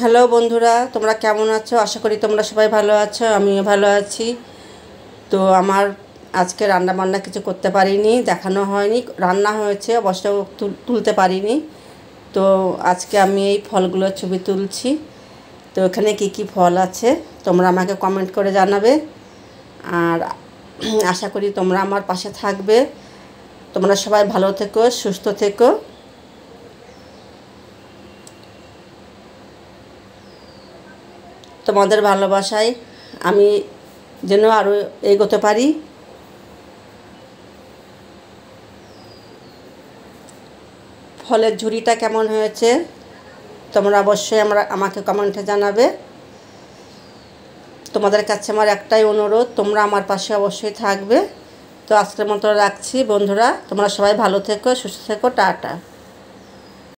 Hello বন্ধুরা, তোমরা কেমন আছো? আশা করি তোমরা সবাই ভালো আছো, আমিও ভালো আছি। তো আমার আজকে রান্না বান্না কিছু করতে পারিনি, দেখানো হয়নি। রান্না হয়েছে অবশ্য, তুলতে পারিনি। তো আজকে আমি এই ফলগুলোর ছবি তুলছি। তো এখানে কি কি ফল আছে তোমরা আমাকে কমেন্ট করে জানাবে। আর আশা করি তোমরা আমার পাশে থাকবে। তোমরা সবাই ভালো থেকো, সুস্থ থেকো। তোমাদের ভালোবাসায় আমি যেন আরও এগোতে পারি। ফলের ঝুড়িটা কেমন হয়েছে তোমরা অবশ্যই আমাকে কমেন্টে জানাবে। তোমাদের কাছে আমার একটাই অনুরোধ, তোমরা আমার পাশে অবশ্যই থাকবে। তো আজকের মতো রাখছি বন্ধুরা, তোমরা সবাই ভালো থেকো, সুস্থ থেকো, টাটা।